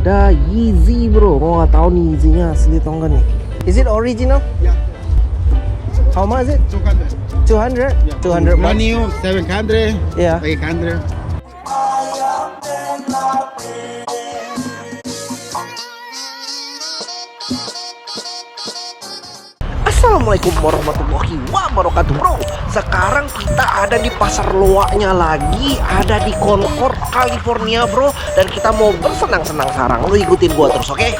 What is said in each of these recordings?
Ada Yeezy bro, gua nggak tahu nih Yeezy-nya asli atau enggak nih. Is it original? Yeah. How much is it? 200. 200? Yeah. 200 Brand bucks? new, 700. Yeah. 800. Assalamualaikum warahmatullahi wabarakatuh bro. Sekarang kita ada di pasar loaknya lagi, ada di Concord, California bro. Dan kita mau bersenang-senang sekarang. Lu ikutin gua terus, oke?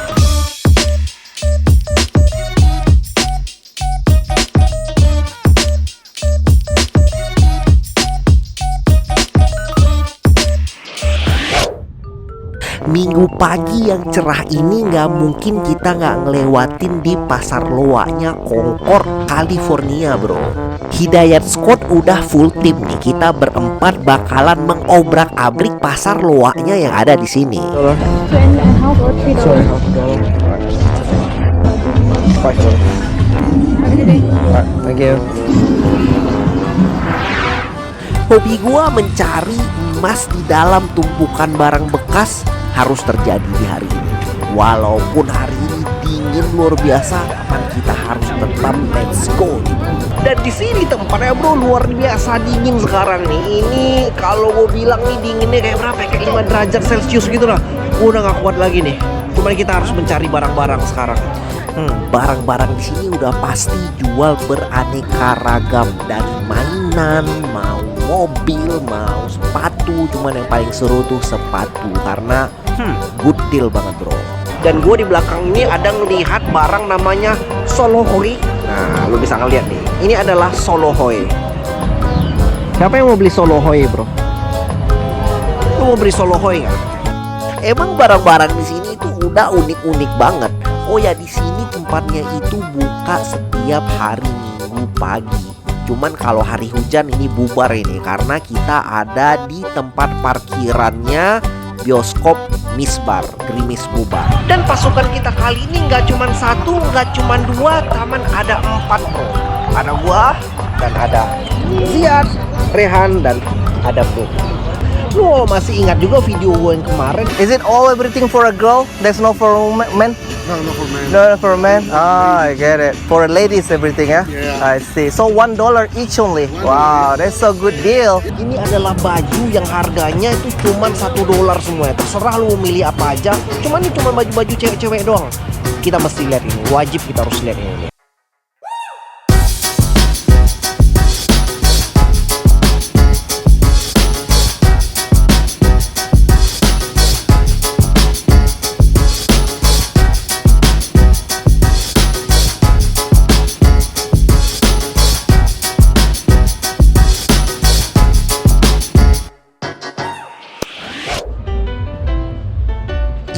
Minggu pagi yang cerah ini nggak mungkin kita nggak ngelewatin di pasar loaknya Concord, California bro. Hidayat Squad udah full tim nih. Kita berempat bakalan mengobrak-abrik pasar loaknya yang ada di sini. Thank you. Hobi gua mencari emas di dalam tumpukan barang bekas harus terjadi di hari ini. Walaupun hari ini dingin luar biasa, tapi kita harus tetap let's go. Dan di sini tempatnya bro luar biasa dingin sekarang nih. Ini kalau gue bilang nih dinginnya kayak berapa? Kayak 5 derajat Celcius gitu lah. Gue udah gak kuat lagi nih. Cuman kita harus mencari barang-barang sekarang. Barang-barang di sini udah pasti jual beraneka ragam, dari mainan, mau mobil, mau sepatu. Cuman yang paling seru tuh sepatu karena good deal banget bro. Dan gue di belakang ini ada ngelihat barang namanya Solohoy. Nah lu bisa ngeliat nih, ini adalah Solohoy. Siapa yang mau beli Solohoy bro? Lu mau beli Solohoy nggak? Emang barang-barang di sini tuh udah unik-unik banget. Oh ya, di sini tempatnya itu buka setiap hari Minggu pagi. Cuman kalau hari hujan ini bubar ini karena kita ada di tempat parkirannya bioskop Misbar, Grimis bubar. Dan pasukan kita kali ini nggak cuman satu, nggak cuman dua, taman ada 4 bro. Ada gua dan ada Ziad, Rehan dan ada bro. Lu masih ingat juga video gua yang kemarin? Is it all everything for a girl? There's no for men? No, no for men. No, for men. I get it. For ladies everything ya? Yeah. I see. So $1 each only. Wow, that's a good deal. Ini adalah baju yang harganya itu cuma $1 semuanya. Terserah lu mau milih apa aja. Cuman ini cuma baju-baju cewek-cewek doang. Kita mesti lihat ini. Wajib kita harus lihat ini.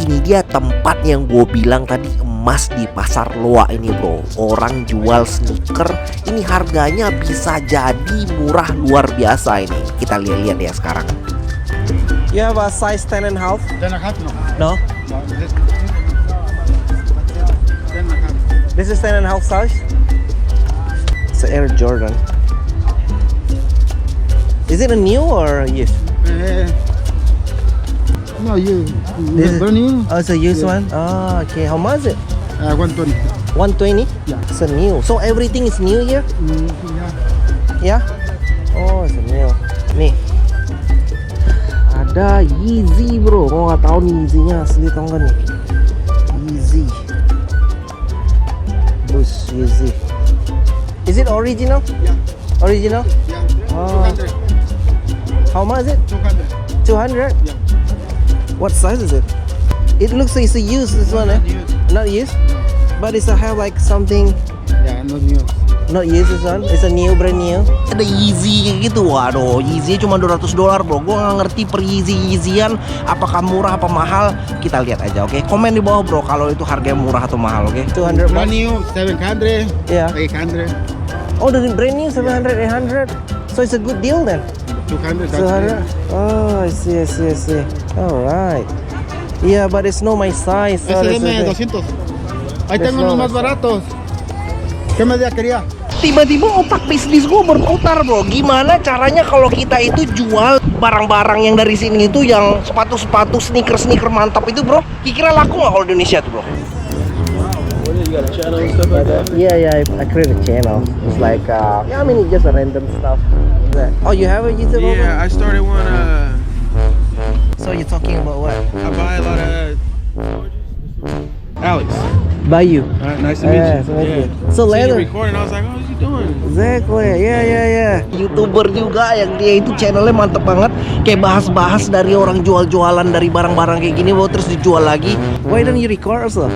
Ini dia tempat yang gue bilang tadi, emas di pasar loak ini bro. Orang jual sneaker ini harganya bisa jadi murah luar biasa ini. Kita lihat-lihat ya sekarang. You have a size 10 and a half? 10 and a half, no. No? No, this 10 and a half. This is 10 and a half size? It's an Air Jordan. Is it a new or used? No, you. This is- Brand new. Oh, it's a used Yeah. one? Oh, okay. How much is it? 120. 120? Yeah. It's a new. So everything is new here? Yeah. Ya? Oh, it's a new. Nih. Ada Yeezy bro. Gua nggak tahu nih Yeezy-nya asli atau enggak nih. Yeezy. Boost Yeezy. Is it original? Yeah. Original? Yeah. Oh. 200. How much is it? 200. 200? Yeah. What size is it? It looks like it's a used this one, eh? Not used? But it's a have like something Yeah, not new. not used this one. It's a new, brand new. Ada Yeezy kayak gitu. Waduh, Yeezy cuma $200 bro. Gue nggak ngerti per Yeezy-Yeezyan apakah murah apa mahal. Kita lihat aja, oke? Komen di bawah bro kalau itu harganya murah atau mahal, oke? 200 Brand bucks. new, 700. Yeah. 800. Oh, the brand new 700, 800. So it's a good deal then. 200. 200. Oh, I see. Alright. Yeah, but it's not my size. So that's the SLM thing. 200. Ahí There's tengo no unos más baratos. ¿Qué medida quería? Tiba-tiba otak bisnis gue berputar bro. Gimana caranya kalau kita itu jual barang-barang yang dari sini itu yang sepatu-sepatu, sneaker mantap itu bro, kira-kira laku nggak kalau di Indonesia tuh bro? You got a channel and stuff like that? Yeah, I create a channel. It's like, yeah, I mean, it's just a random stuff. Oh, you have a YouTube? Yeah, I started one. So you're talking about what? I buy a lot of. Alex. By you. Nice to meet you. so meet you. So Seen you later. recording, I was like, oh, what you doing? Exactly, yeah. YouTuber juga yang dia itu channelnya mantep banget. Kayak bahas-bahas dari orang jual-jualan dari barang-barang kayak gini, terus dijual lagi. Why don't you record also?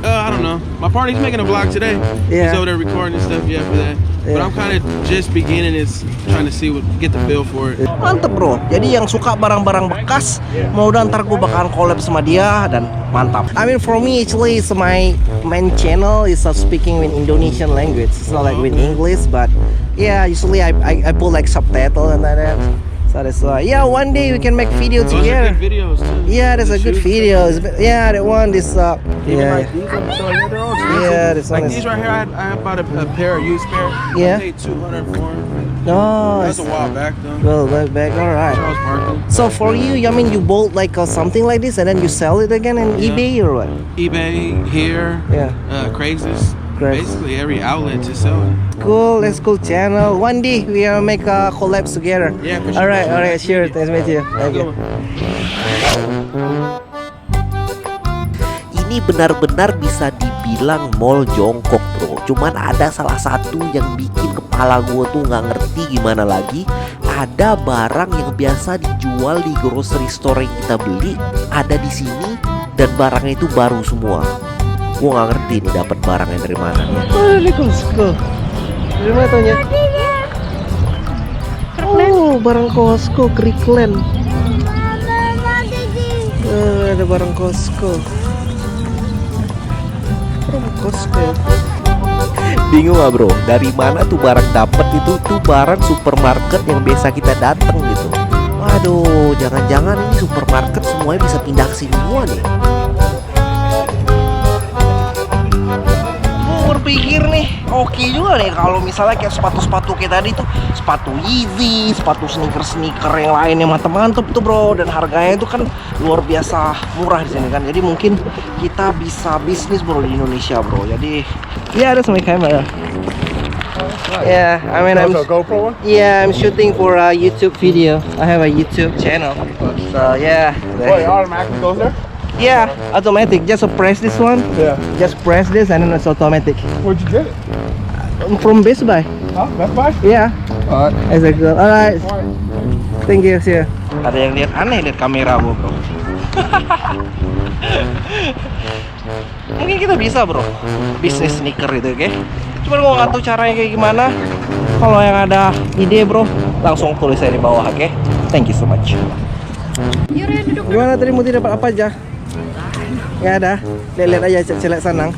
I don't know. My partner's making a vlog today. Yeah. He's over there recording and stuff, yeah, for that. But Yeah. I'm kind of just beginning is trying to see get the feel for it. Mantep bro. Jadi yang suka barang-barang bekas, mau udah ntar gue bakalan collab sama dia dan mantap. I mean for me actually it's my main channel is speaking with Indonesian language. It's not like with English, but yeah usually I put like subtitle and that. So that's why. Yeah, one day we can make video Those are together. good videos too. Yeah, that's a good shoes, video. Yeah, that one is Even yeah. like these, so yeah, they're all expensive. Yeah, this one like is- these right here, I bought a pair, a used pair. Yeah. I paid $200 for them. No, That's a while back though. well back. All right. Charles Barkley. So for you, I mean, you bought like something like this and then you sell it again on Yeah. eBay or what? eBay, here, Yeah. Craigslist. Craigslist. Basically every outlet to sell it. Cool, that's cool channel. One day we will make a collabs together. Yeah, for sure. Alright, Nice to sure. meet you. Nice to meet you. Thank you. Ini benar-benar bisa dibilang mall jongkok bro. Cuman ada salah satu yang bikin kepala gue tuh nggak ngerti gimana lagi. Ada barang yang biasa dijual di grocery store yang kita beli ada di sini dan barangnya itu baru semua. Gue nggak ngerti nih dapat barangnya dari mana. Oh, ini Costco. Dari mana taunya? Oh, barang Costco, Kirkland. Ada barang Costco. Barang Costco. Bingung gak bro? Dari mana tuh barang dapet itu? Tuh barang supermarket yang biasa kita dateng gitu. Waduh, jangan-jangan ini supermarket semuanya bisa pindah ke sini semua nih. Berpikir nih, oke juga nih kalau misalnya kayak sepatu-sepatu kayak tadi tuh, sepatu Yeezy, sepatu sneaker yang lainnya mantep-mantep tuh bro, dan harganya itu kan luar biasa murah di sini kan. Jadi mungkin kita bisa bisnis bro di Indonesia bro. Jadi ya ada sama kamera. Yeah, I mean GoPro one? I'm shooting for a YouTube video. I have a YouTube channel. So yeah. automatic goes there? Yeah, automatic. Just press this one. Yeah. Just press this and then it's automatic. Where'd you get it? From Best Buy. Huh? Best Buy? Yeah. Alright. Exactly. Alright. Thank you. See you. Ada yang lihat aneh lihat kamera gua, bro. Mungkin kita bisa, bro. Bisnis sneaker itu, oke? Cuman gua nggak tahu caranya kayak gimana. Kalau yang ada ide, bro, langsung tulis saya di bawah, oke? Thank you so much. Gimana tadi Muti dapat apa aja? Nggak ada. Lihat-lihat aja celek sanang.